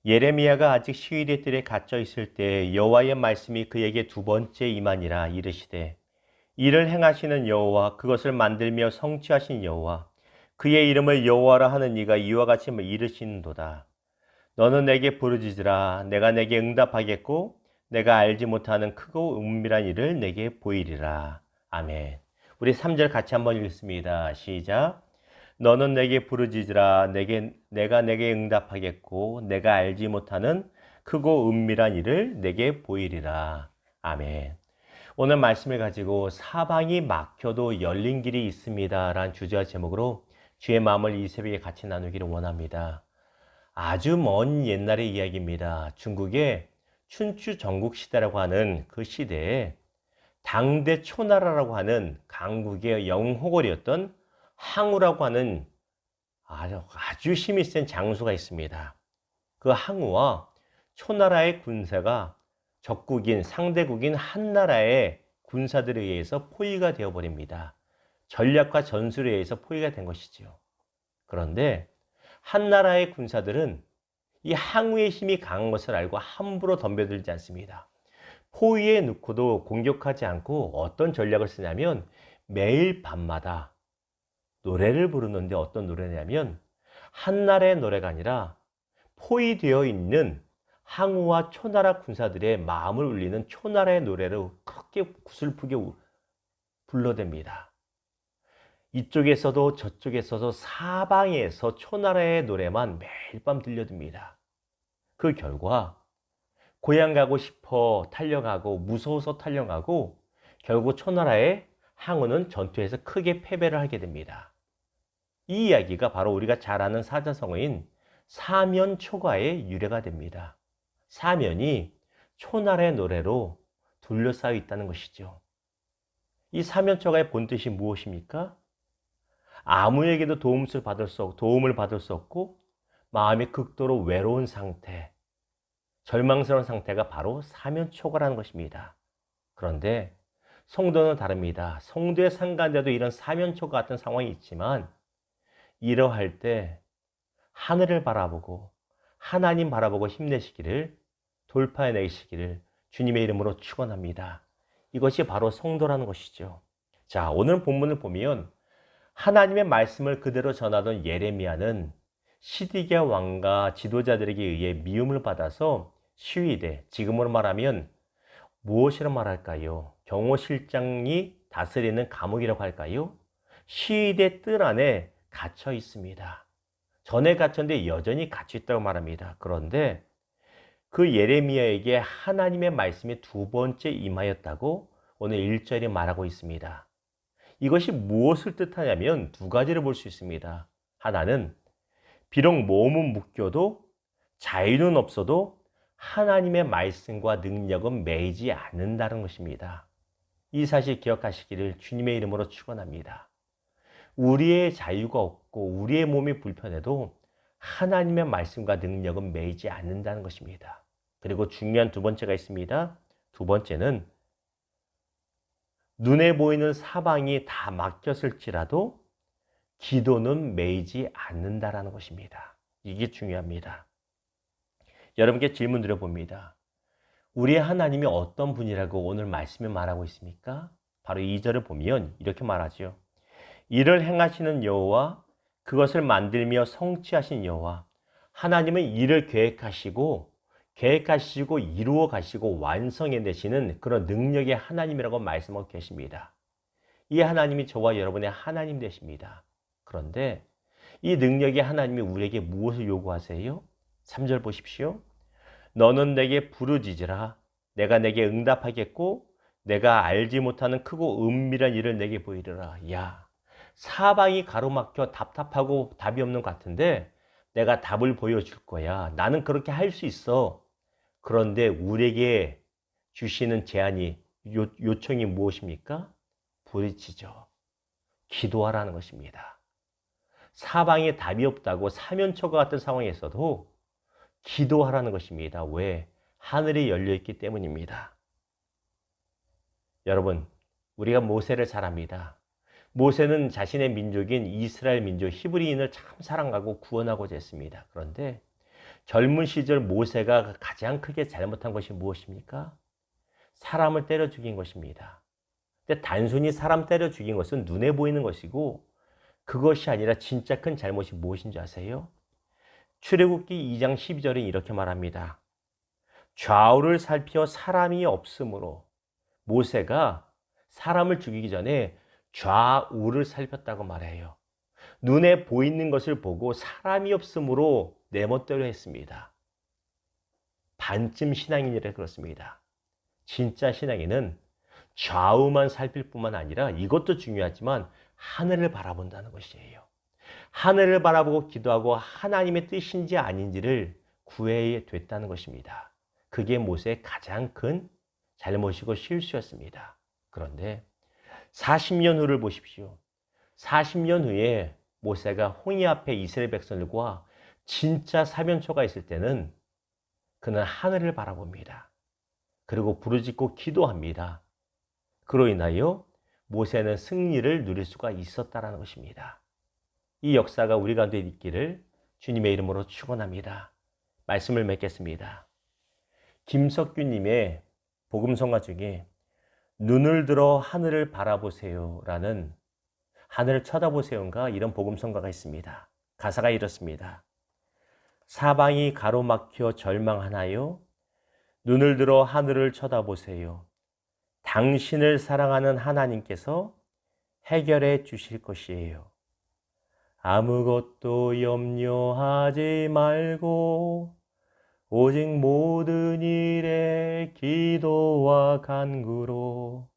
예레미야가 아직 시위대 뜰에 갇혀 있을 때 여호와의 말씀이 그에게 두 번째 임하니라. 이르시되 이를 행하시는 여호와, 그것을 만들며 성취하신 여호와, 그의 이름을 여호와라 하는 이가 이와 같이 이르시는도다. 너는 내게 부르짖으라. 내가 내게 응답하겠고 내가 알지 못하는 크고 은밀한 일을 내게 보이리라. 아멘. 우리 3절 같이 한번 읽습니다. 시작. 너는 내게 부르짖으라. 내가 내게 응답하겠고 내가 알지 못하는 크고 은밀한 일을 내게 보이리라. 아멘. 오늘 말씀을 가지고 사방이 막혀도 열린 길이 있습니다 라는 주제와 제목으로 주의 마음을 이 새벽에 같이 나누기를 원합니다. 아주 먼 옛날의 이야기입니다. 중국의 춘추 전국시대라고 하는 그 시대에 당대 초나라라고 하는 강국의 영호걸이었던 항우라고 하는 아주 힘이 센 장수가 있습니다. 그 항우와 초나라의 군사가 적국인, 상대국인 한나라의 군사들에 의해서 포위가 되어버립니다. 전략과 전술에 의해서 포위가 된 것이죠. 그런데 한나라의 군사들은 이 항우의 힘이 강한 것을 알고 함부로 덤벼들지 않습니다. 포위에 넣고도 공격하지 않고 어떤 전략을 쓰냐면 매일 밤마다 노래를 부르는데 어떤 노래냐면 한나라의 노래가 아니라 포위되어 있는 항우와 초나라 군사들의 마음을 울리는 초나라의 노래를 크게 구슬프게 불러댑니다. 이쪽에서도 저쪽에서도 사방에서 초나라의 노래만 매일 밤 들려듭니다. 그 결과 고향 가고 싶어 탈려가고 무서워서 탈려가고 결국 초나라의 항우는 전투에서 크게 패배를 하게 됩니다. 이 이야기가 바로 우리가 잘 아는 사자성어인 사면초가의 유래가 됩니다. 사면이 초나라의 노래로 둘러싸여 있다는 것이죠. 이 사면초가의 본뜻이 무엇입니까? 아무에게도 도움을 받을 수 없고 마음이 극도로 외로운 상태, 절망스러운 상태가 바로 사면초가라는 것입니다. 그런데 성도는 다릅니다. 성도의 상가인데도 이런 사면초가 같은 상황이 있지만 이러할 때 하늘을 바라보고 하나님 바라보고 힘내시기를, 돌파해내시기를 주님의 이름으로 축원합니다. 이것이 바로 성도라는 것이죠. 자, 오늘 본문을 보면 하나님의 말씀을 그대로 전하던 예레미야는 시디기야 왕과 지도자들에게 의해 미움을 받아서 시위대, 지금으로 말하면 무엇이라 말할까요? 경호실장이 다스리는 감옥이라고 할까요? 시위대 뜰 안에 갇혀 있습니다. 전에 갇혔는데 여전히 갇혀 있다고 말합니다. 그런데 그 예레미야에게 하나님의 말씀이 두 번째 임하였다고 오늘 1절이 말하고 있습니다. 이것이 무엇을 뜻하냐면 두 가지를 볼 수 있습니다. 하나는 비록 몸은 묶여도 자유는 없어도 하나님의 말씀과 능력은 매이지 않는다는 것입니다. 이 사실 기억하시기를 주님의 이름으로 축원합니다. 우리의 자유가 없고 우리의 몸이 불편해도 하나님의 말씀과 능력은 매이지 않는다는 것입니다. 그리고 중요한 두 번째가 있습니다. 두 번째는 눈에 보이는 사방이 다 막혔을지라도 기도는 매이지 않는다라는 것입니다. 이게 중요합니다. 여러분께 질문 드려봅니다. 우리의 하나님이 어떤 분이라고 오늘 말씀에 말하고 있습니까? 바로 2절을 보면 이렇게 말하죠. 이를 행하시는 여호와, 그것을 만들며 성취하신 여호와. 하나님은 일을 계획하시고 이루어 가시고 완성해내시는 그런 능력의 하나님이라고 말씀하고 계십니다. 이 하나님이 저와 여러분의 하나님 되십니다. 그런데 이 능력의 하나님이 우리에게 무엇을 요구하세요? 3절 보십시오. 너는 내게 부르짖으라. 내가 내게 응답하겠고 내가 알지 못하는 크고 은밀한 일을 내게 보이리라. 야, 사방이 가로막혀 답답하고 답이 없는 것 같은데 내가 답을 보여줄 거야. 나는 그렇게 할 수 있어. 그런데 우리에게 주시는 제안이, 요청이 무엇입니까? 부르짖어. 기도하라는 것입니다. 사방에 답이 없다고 사면초가 같은 상황에서도 기도하라는 것입니다. 왜? 하늘이 열려있기 때문입니다. 여러분, 우리가 모세를 잘 압니다. 모세는 자신의 민족인 이스라엘 민족 히브리인을 참 사랑하고 구원하고자 했습니다. 그런데 젊은 시절 모세가 가장 크게 잘못한 것이 무엇입니까? 사람을 때려 죽인 것입니다. 근데 단순히 사람 때려 죽인 것은 눈에 보이는 것이고 그것이 아니라 진짜 큰 잘못이 무엇인지 아세요? 출애굽기 2장 12절에 이렇게 말합니다. 좌우를 살피어 사람이 없으므로 모세가 사람을 죽이기 전에 좌우를 살폈다고 말해요. 눈에 보이는 것을 보고 사람이 없으므로 내 멋대로 했습니다. 반쯤 신앙인이라 그렇습니다. 진짜 신앙인은 좌우만 살필 뿐만 아니라 이것도 중요하지만 하늘을 바라본다는 것이에요. 하늘을 바라보고 기도하고 하나님의 뜻인지 아닌지를 구해야 됐다는 것입니다. 그게 모세의 가장 큰 잘못이고 실수였습니다. 그런데 40년 후를 보십시오. 40년 후에 모세가 홍해 앞에 이스라엘 백성들과 진짜 사면초가 있을 때는 그는 하늘을 바라봅니다. 그리고 부르짖고 기도합니다. 그로 인하여 모세는 승리를 누릴 수가 있었다는 것입니다. 이 역사가 우리 가운데 있기를 주님의 이름으로 축원합니다. 말씀을 맺겠습니다. 김석규님의 복음성가 중에 눈을 들어 하늘을 바라보세요 라는 하늘을 쳐다보세요인가 이런 복음성가가 있습니다. 가사가 이렇습니다. 사방이 가로막혀 절망하나요? 눈을 들어 하늘을 쳐다보세요. 당신을 사랑하는 하나님께서 해결해 주실 것이에요. 아무것도 염려하지 말고 오직 모든 일에 기도와 간구로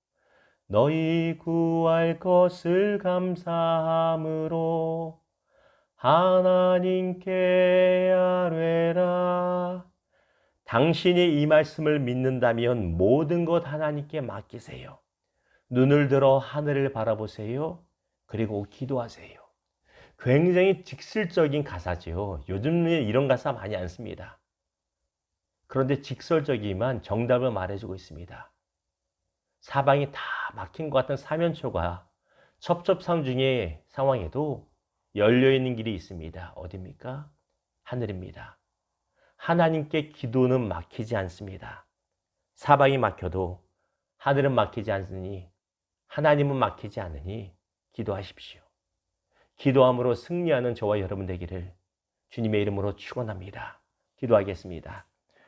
너희 구할 것을 감사함으로 하나님께 아뢰라. 당신이 이 말씀을 믿는다면 모든 것 하나님께 맡기세요. 눈을 들어 하늘을 바라보세요. 그리고 기도하세요. 굉장히 직설적인 가사죠. 요즘에 이런 가사 많이 안 씁니다. 그런데 직설적이지만 정답을 말해주고 있습니다. 사방이 다 막힌 것 같은 사면초가 첩첩산중의 상황에도 열려있는 길이 있습니다. 어디입니까? 하늘입니다. 하나님께 기도는 막히지 않습니다. 사방이 막혀도 하늘은 막히지 않으니 하나님은 막히지 않으니 기도하십시오. 기도함으로 승리하는 저와 여러분 되기를 주님의 이름으로 축원합니다. 기도하겠습니다.